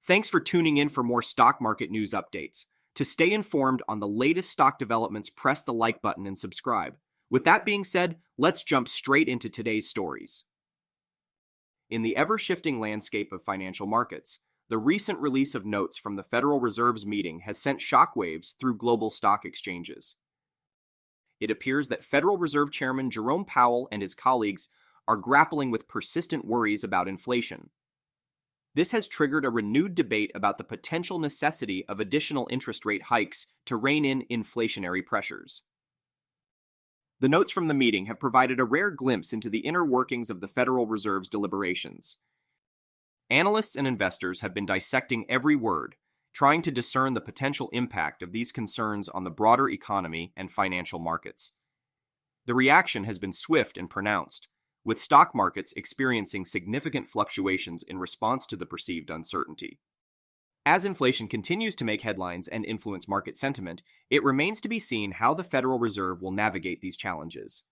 Thanks for tuning in for more stock market news updates. To stay informed on the latest stock developments, press the like button and subscribe. With that being said, let's jump straight into today's stories. In the ever-shifting landscape of financial markets, the recent release of notes from the Federal Reserve's meeting has sent shockwaves through global stock exchanges. It appears that Federal Reserve Chairman Jerome Powell and his colleagues are grappling with persistent worries about inflation. This has triggered a renewed debate about the potential necessity of additional interest rate hikes to rein in inflationary pressures. The notes from the meeting have provided a rare glimpse into the inner workings of the Federal Reserve's deliberations. Analysts and investors have been dissecting every word, trying to discern the potential impact of these concerns on the broader economy and financial markets. The reaction has been swift and pronounced, with stock markets experiencing significant fluctuations in response to the perceived uncertainty. As inflation continues to make headlines and influence market sentiment, it remains to be seen how the Federal Reserve will navigate these challenges.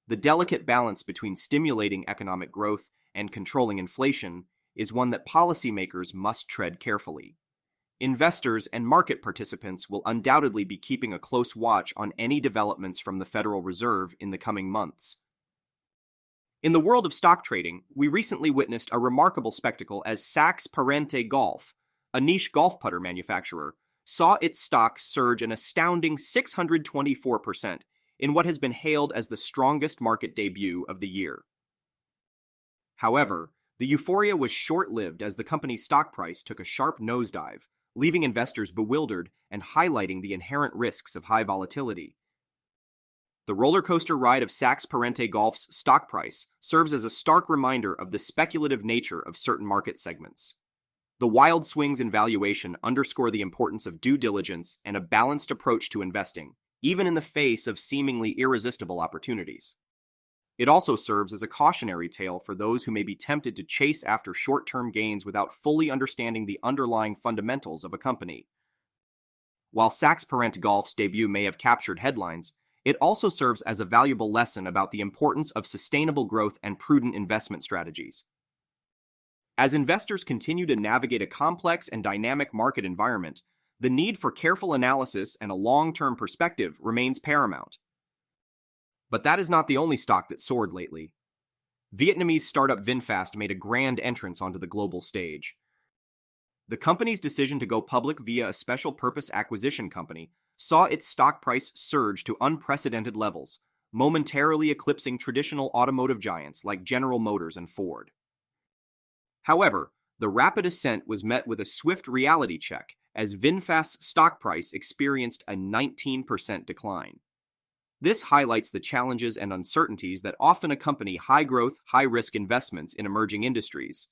The delicate balance between stimulating economic growth and controlling inflation is one that policymakers must tread carefully. Investors and market participants will undoubtedly be keeping a close watch on any developments from the Federal Reserve in the coming months. In the world of stock trading, we recently witnessed a remarkable spectacle as Parente Golf, a niche golf putter manufacturer, saw its stock surge an astounding 624% in what has been hailed as the strongest market debut of the year. However, the euphoria was short-lived as the company's stock price took a sharp nosedive, leaving investors bewildered and highlighting the inherent risks of high volatility. The roller coaster ride of Parente Golf's stock price serves as a stark reminder of the speculative nature of certain market segments. The wild swings in valuation underscore the importance of due diligence and a balanced approach to investing, even in the face of seemingly irresistible opportunities. It also serves as a cautionary tale for those who may be tempted to chase after short-term gains without fully understanding the underlying fundamentals of a company. While Parente Golf's debut may have captured headlines, it also serves as a valuable lesson about the importance of sustainable growth and prudent investment strategies. As investors continue to navigate a complex and dynamic market environment, the need for careful analysis and a long-term perspective remains paramount. But that is not the only stock that soared lately. Vietnamese startup VinFast made a grand entrance onto the global stage. The company's decision to go public via a special purpose acquisition company saw its stock price surge to unprecedented levels, momentarily eclipsing traditional automotive giants like General Motors and Ford. However, the rapid ascent was met with a swift reality check as VinFast's stock price experienced a 19% decline. This highlights the challenges and uncertainties that often accompany high-growth, high-risk investments in emerging industries.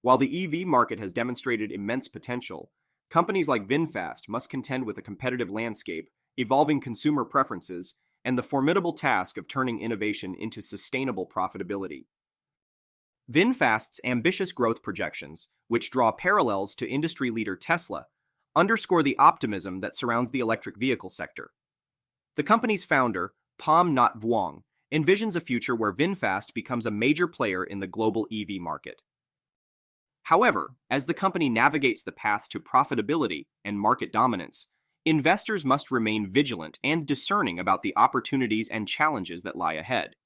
While the EV market has demonstrated immense potential, companies like VinFast must contend with a competitive landscape, evolving consumer preferences, and the formidable task of turning innovation into sustainable profitability. VinFast's ambitious growth projections, which draw parallels to industry leader Tesla, underscore the optimism that surrounds the electric vehicle sector. The company's founder, Pham Nhat Vuong, envisions a future where VinFast becomes a major player in the global EV market. However, as the company navigates the path to profitability and market dominance, investors must remain vigilant and discerning about the opportunities and challenges that lie ahead.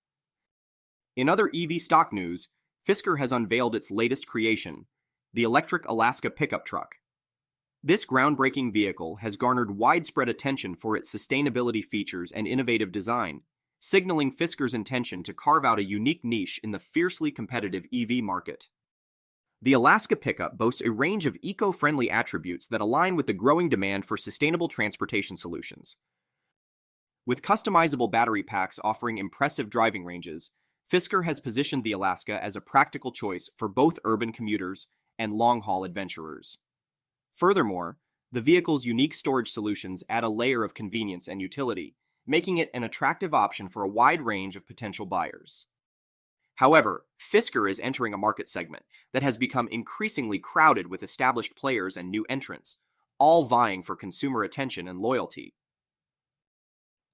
In other EV stock news, Fisker has unveiled its latest creation, the electric Alaska pickup truck. This groundbreaking vehicle has garnered widespread attention for its sustainability features and innovative design, signaling Fisker's intention to carve out a unique niche in the fiercely competitive EV market. The Alaska pickup boasts a range of eco-friendly attributes that align with the growing demand for sustainable transportation solutions. With customizable battery packs offering impressive driving ranges, Fisker has positioned the Alaska as a practical choice for both urban commuters and long-haul adventurers. Furthermore, the vehicle's unique storage solutions add a layer of convenience and utility, making it an attractive option for a wide range of potential buyers. However, Fisker is entering a market segment that has become increasingly crowded with established players and new entrants, all vying for consumer attention and loyalty.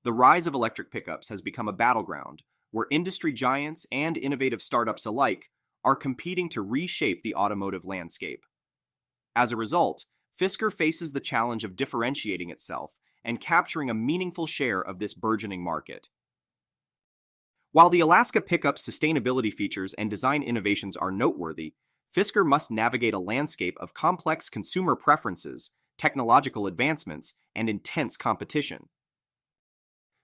The rise of electric pickups has become a battleground where industry giants and innovative startups alike are competing to reshape the automotive landscape. As a result, Fisker faces the challenge of differentiating itself and capturing a meaningful share of this burgeoning market. While the Alaska Pickup's sustainability features and design innovations are noteworthy, Fisker must navigate a landscape of complex consumer preferences, technological advancements, and intense competition.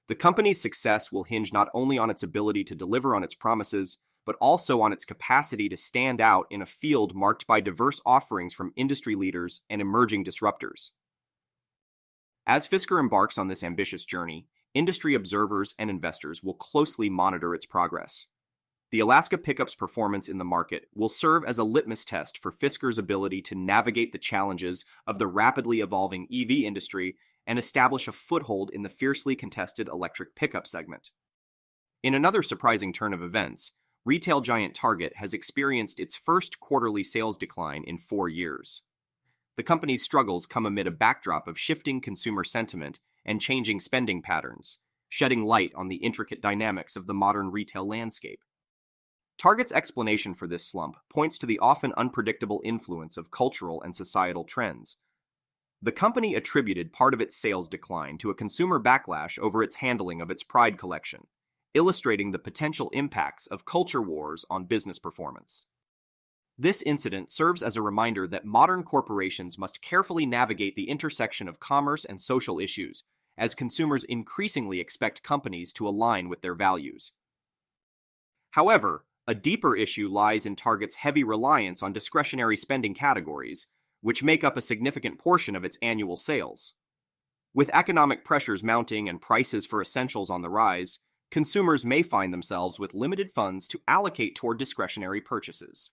The company's success will hinge not only on its ability to deliver on its promises, but also on its capacity to stand out in a field marked by diverse offerings from industry leaders and emerging disruptors. As Fisker embarks on this ambitious journey, industry observers and investors will closely monitor its progress. The Alaska Pickup's performance in the market will serve as a litmus test for Fisker's ability to navigate the challenges of the rapidly evolving EV industry and establish a foothold in the fiercely contested electric pickup segment. In another surprising turn of events, retail giant Target has experienced its first quarterly sales decline in 4 years. The company's struggles come amid a backdrop of shifting consumer sentiment and changing spending patterns, shedding light on the intricate dynamics of the modern retail landscape. Target's explanation for this slump points to the often unpredictable influence of cultural and societal trends. The company attributed part of its sales decline to a consumer backlash over its handling of its Pride collection, illustrating the potential impacts of culture wars on business performance. This incident serves as a reminder that modern corporations must carefully navigate the intersection of commerce and social issues, as consumers increasingly expect companies to align with their values. However, a deeper issue lies in Target's heavy reliance on discretionary spending categories, which make up a significant portion of its annual sales. With economic pressures mounting and prices for essentials on the rise, consumers may find themselves with limited funds to allocate toward discretionary purchases.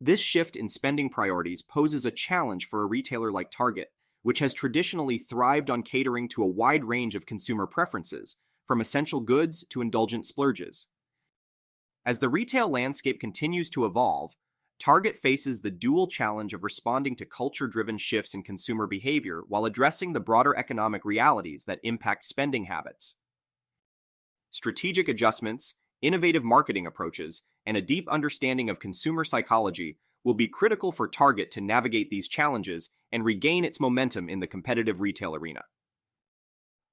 This shift in spending priorities poses a challenge for a retailer like Target, which has traditionally thrived on catering to a wide range of consumer preferences, from essential goods to indulgent splurges. As the retail landscape continues to evolve, Target faces the dual challenge of responding to culture-driven shifts in consumer behavior while addressing the broader economic realities that impact spending habits. Strategic adjustments, innovative marketing approaches, and a deep understanding of consumer psychology will be critical for Target to navigate these challenges and regain its momentum in the competitive retail arena.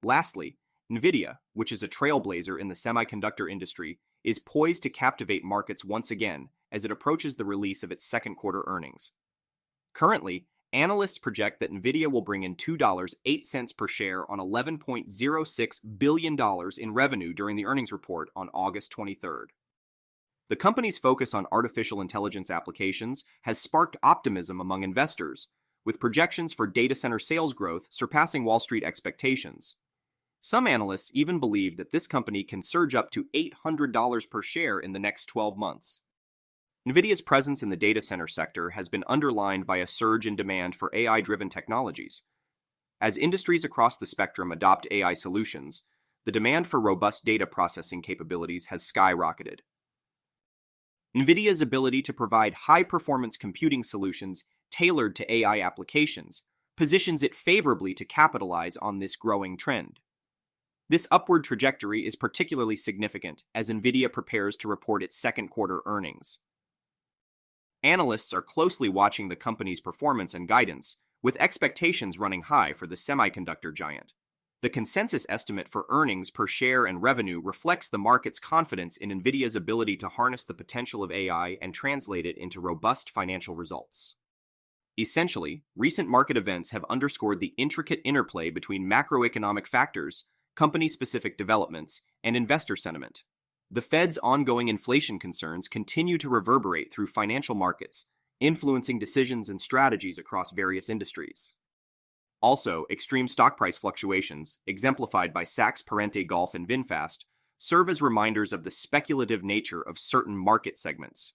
Lastly, Nvidia, which is a trailblazer in the semiconductor industry, is poised to captivate markets once again as it approaches the release of its second quarter earnings. Currently, analysts project that Nvidia will bring in $2.08 per share on $11.06 billion in revenue during the earnings report on August 23rd. The company's focus on artificial intelligence applications has sparked optimism among investors, with projections for data center sales growth surpassing Wall Street expectations. Some analysts even believe that this company can surge up to $800 per share in the next 12 months. Nvidia's presence in the data center sector has been underlined by a surge in demand for AI-driven technologies. As industries across the spectrum adopt AI solutions, the demand for robust data processing capabilities has skyrocketed. Nvidia's ability to provide high-performance computing solutions tailored to AI applications positions it favorably to capitalize on this growing trend. This upward trajectory is particularly significant as Nvidia prepares to report its second quarter earnings. Analysts are closely watching the company's performance and guidance, with expectations running high for the semiconductor giant. The consensus estimate for earnings per share and revenue reflects the market's confidence in Nvidia's ability to harness the potential of AI and translate it into robust financial results. Essentially, recent market events have underscored the intricate interplay between macroeconomic factors, company-specific developments, and investor sentiment. The Fed's ongoing inflation concerns continue to reverberate through financial markets, influencing decisions and strategies across various industries. Also, extreme stock price fluctuations, exemplified by Saks Parente Golf and VinFast, serve as reminders of the speculative nature of certain market segments.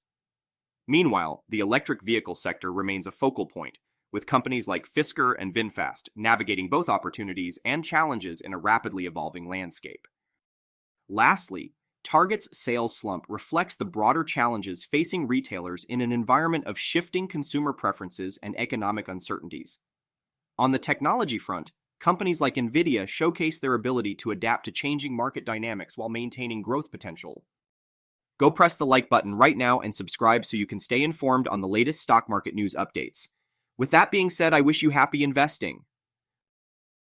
Meanwhile, the electric vehicle sector remains a focal point, with companies like Fisker and VinFast navigating both opportunities and challenges in a rapidly evolving landscape. Lastly, Target's sales slump reflects the broader challenges facing retailers in an environment of shifting consumer preferences and economic uncertainties. On the technology front, companies like Nvidia showcase their ability to adapt to changing market dynamics while maintaining growth potential. Go press the like button right now and subscribe so you can stay informed on the latest stock market news updates. With that being said, I wish you happy investing.